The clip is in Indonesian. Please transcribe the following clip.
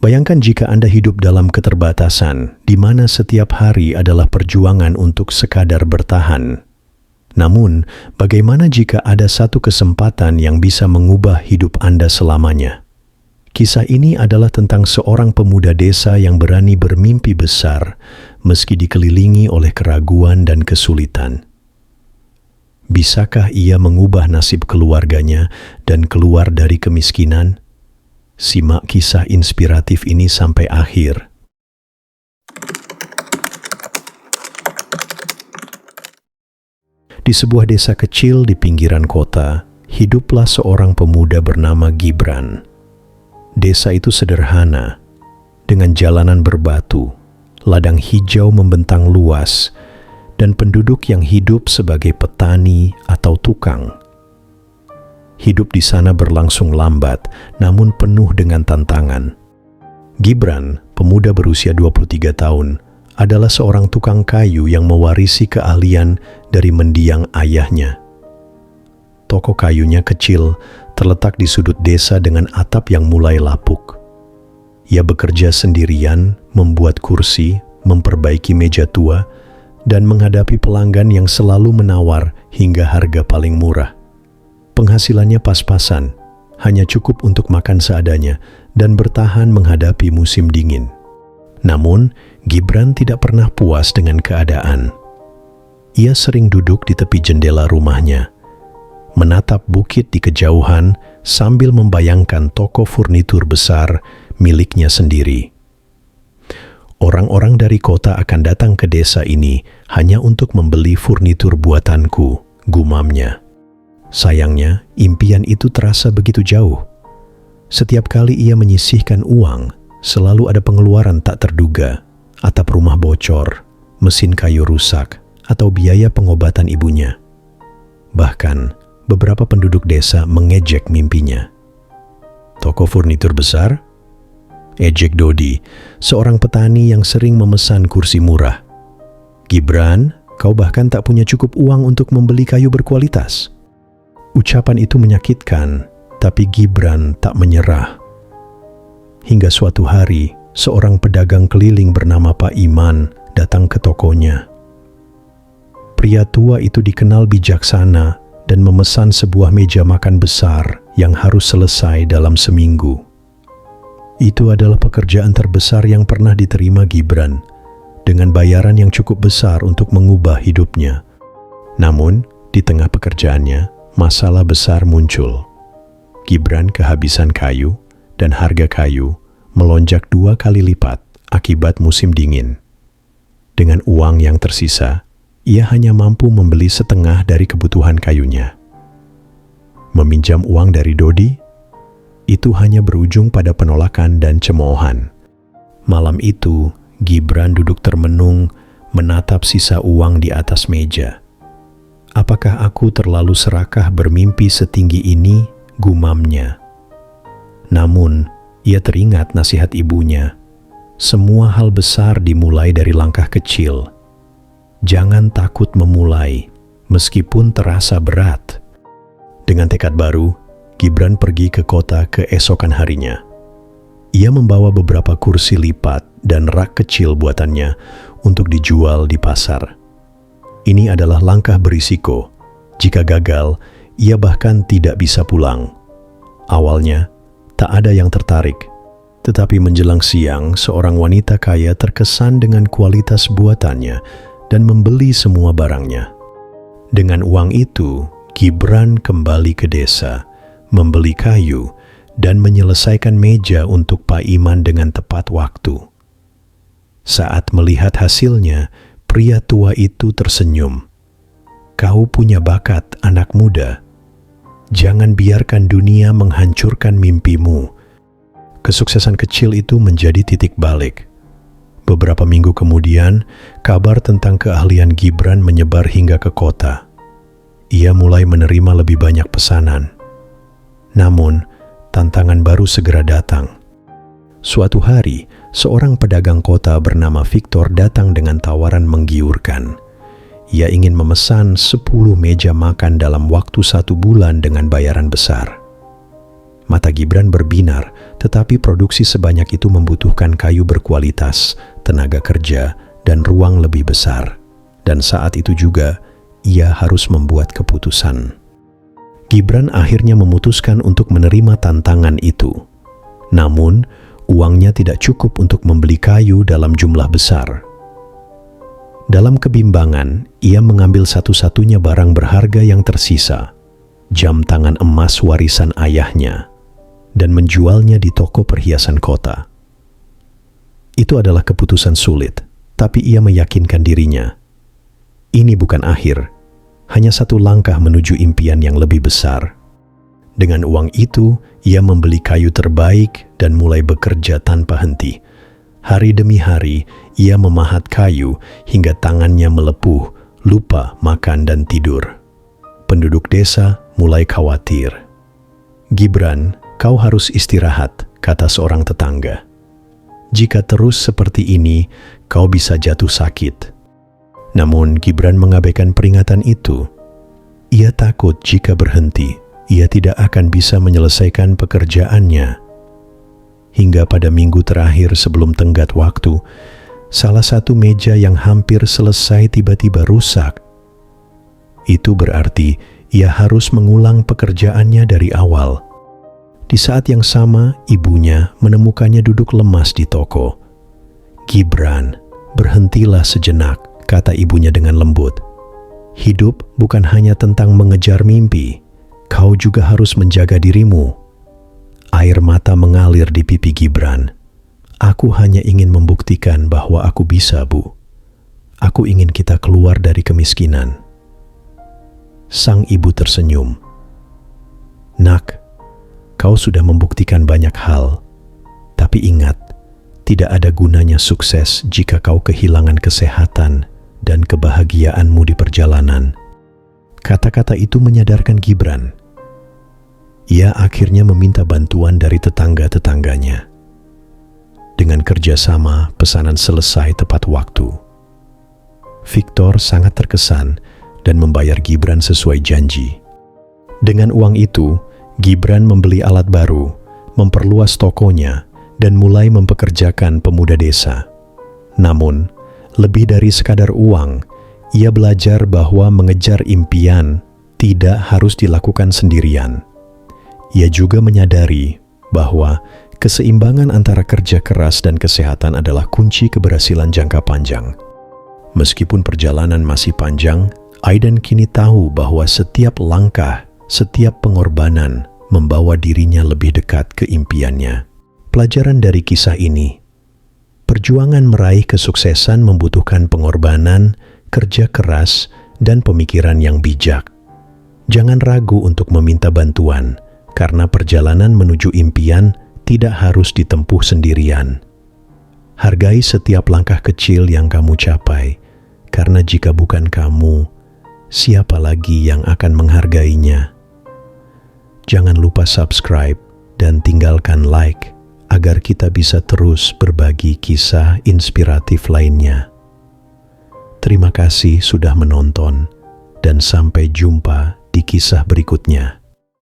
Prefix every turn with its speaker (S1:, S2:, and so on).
S1: Bayangkan jika Anda hidup dalam keterbatasan, di mana setiap hari adalah perjuangan untuk sekadar bertahan. Namun, bagaimana jika ada satu kesempatan yang bisa mengubah hidup Anda selamanya? Kisah ini adalah tentang seorang pemuda desa yang berani bermimpi besar, meski dikelilingi oleh keraguan dan kesulitan. Bisakah ia mengubah nasib keluarganya dan keluar dari kemiskinan? Simak kisah inspiratif ini sampai akhir. Di sebuah desa kecil di pinggiran kota, hiduplah seorang pemuda bernama Gibran. Desa itu sederhana, dengan jalanan berbatu, ladang hijau membentang luas, dan penduduk yang hidup sebagai petani atau tukang. Hidup di sana berlangsung lambat, namun penuh dengan tantangan. Gibran, pemuda berusia 23 tahun, adalah seorang tukang kayu yang mewarisi keahlian dari mendiang ayahnya. Toko kayunya kecil, terletak di sudut desa dengan atap yang mulai lapuk. Ia bekerja sendirian, membuat kursi, memperbaiki meja tua, dan menghadapi pelanggan yang selalu menawar hingga harga paling murah. Penghasilannya pas-pasan, hanya cukup untuk makan seadanya dan bertahan menghadapi musim dingin. Namun, Gibran tidak pernah puas dengan keadaan. Ia sering duduk di tepi jendela rumahnya, menatap bukit di kejauhan sambil membayangkan toko furnitur besar miliknya sendiri. Orang-orang dari kota akan datang ke desa ini hanya untuk membeli furnitur buatanku, gumamnya. Sayangnya, impian itu terasa begitu jauh. Setiap kali ia menyisihkan uang, selalu ada pengeluaran tak terduga, atap rumah bocor, mesin kayu rusak, atau biaya pengobatan ibunya. Bahkan, beberapa penduduk desa mengejek mimpinya. Toko furnitur besar? Ejek Dodi, seorang petani yang sering memesan kursi murah. Gibran, kau bahkan tak punya cukup uang untuk membeli kayu berkualitas. Ucapan itu menyakitkan, tapi Gibran tak menyerah. Hingga suatu hari, seorang pedagang keliling bernama Pak Iman datang ke tokonya. Pria tua itu dikenal bijaksana dan memesan sebuah meja makan besar yang harus selesai dalam seminggu. Itu adalah pekerjaan terbesar yang pernah diterima Gibran, dengan bayaran yang cukup besar untuk mengubah hidupnya. Namun, di tengah pekerjaannya, masalah besar muncul. Gibran kehabisan kayu, dan harga kayu melonjak 2 kali lipat akibat musim dingin. Dengan uang yang tersisa, ia hanya mampu membeli setengah dari kebutuhan kayunya. Meminjam uang dari Dodi, itu hanya berujung pada penolakan dan cemoohan. Malam itu, Gibran duduk termenung, menatap sisa uang di atas meja. Apakah aku terlalu serakah bermimpi setinggi ini, gumamnya. Namun, ia teringat nasihat ibunya. Semua hal besar dimulai dari langkah kecil. Jangan takut memulai, meskipun terasa berat. Dengan tekad baru, Gibran pergi ke kota keesokan harinya. Ia membawa beberapa kursi lipat dan rak kecil buatannya untuk dijual di pasar. Ini adalah langkah berisiko. Jika gagal, ia bahkan tidak bisa pulang. Awalnya, tak ada yang tertarik. Tetapi menjelang siang, seorang wanita kaya terkesan dengan kualitas buatannya dan membeli semua barangnya. Dengan uang itu, Gibran kembali ke desa, membeli kayu, dan menyelesaikan meja untuk Pak Iman dengan tepat waktu. Saat melihat hasilnya, pria tua itu tersenyum. Kau punya bakat, anak muda. Jangan biarkan dunia menghancurkan mimpimu. Kesuksesan kecil itu menjadi titik balik. Beberapa minggu kemudian, kabar tentang keahlian Gibran menyebar hingga ke kota. Ia mulai menerima lebih banyak pesanan. Namun, tantangan baru segera datang. Suatu hari, seorang pedagang kota bernama Victor datang dengan tawaran menggiurkan. Ia ingin memesan 10 meja makan dalam waktu 1 bulan dengan bayaran besar. Mata Gibran berbinar, Tetapi produksi sebanyak itu membutuhkan kayu berkualitas, tenaga kerja, dan ruang lebih besar. Dan saat itu juga, ia harus membuat keputusan. Gibran akhirnya memutuskan untuk menerima tantangan itu. Namun, uangnya tidak cukup untuk membeli kayu dalam jumlah besar. Dalam kebimbangan, ia mengambil satu-satunya barang berharga yang tersisa, jam tangan emas warisan ayahnya, dan menjualnya di toko perhiasan kota. Itu adalah keputusan sulit, tapi ia meyakinkan dirinya. Ini bukan akhir, hanya satu langkah menuju impian yang lebih besar. Dengan uang itu, ia membeli kayu terbaik dan mulai bekerja tanpa henti. Hari demi hari, ia memahat kayu hingga tangannya melepuh, lupa makan dan tidur. Penduduk desa mulai khawatir. "Gibran, kau harus istirahat," kata seorang tetangga. "Jika terus seperti ini, kau bisa jatuh sakit." Namun Gibran mengabaikan peringatan itu. Ia takut jika berhenti, ia tidak akan bisa menyelesaikan pekerjaannya. Hingga pada minggu terakhir sebelum tenggat waktu, salah satu meja yang hampir selesai tiba-tiba rusak. Itu berarti ia harus mengulang pekerjaannya dari awal. Di saat yang sama, ibunya menemukannya duduk lemas di toko. "Gibran, berhentilah sejenak," kata ibunya dengan lembut. "Hidup bukan hanya tentang mengejar mimpi, kau juga harus menjaga dirimu." Air mata mengalir di pipi Gibran. "Aku hanya ingin membuktikan bahwa aku bisa, Bu. Aku ingin kita keluar dari kemiskinan." Sang ibu tersenyum. "Nak, kau sudah membuktikan banyak hal, tapi ingat, tidak ada gunanya sukses jika kau kehilangan kesehatan dan kebahagiaanmu di perjalanan." Kata-kata itu menyadarkan Gibran. Ia akhirnya meminta bantuan dari tetangga-tetangganya. Dengan kerjasama, pesanan selesai tepat waktu. Victor sangat terkesan dan membayar Gibran sesuai janji. Dengan uang itu, Gibran membeli alat baru, memperluas tokonya, dan mulai mempekerjakan pemuda desa. Namun, lebih dari sekadar uang, ia belajar bahwa mengejar impian tidak harus dilakukan sendirian. Ia juga menyadari bahwa keseimbangan antara kerja keras dan kesehatan adalah kunci keberhasilan jangka panjang. Meskipun perjalanan masih panjang, Aidan kini tahu bahwa setiap langkah, setiap pengorbanan membawa dirinya lebih dekat ke impiannya. Pelajaran dari kisah ini: perjuangan meraih kesuksesan membutuhkan pengorbanan, kerja keras, dan pemikiran yang bijak. Jangan ragu untuk meminta bantuan, karena perjalanan menuju impian tidak harus ditempuh sendirian. Hargai setiap langkah kecil yang kamu capai, karena jika bukan kamu, siapa lagi yang akan menghargainya? Jangan lupa subscribe dan tinggalkan like agar kita bisa terus berbagi kisah inspiratif lainnya. Terima kasih sudah menonton, dan sampai jumpa di kisah berikutnya.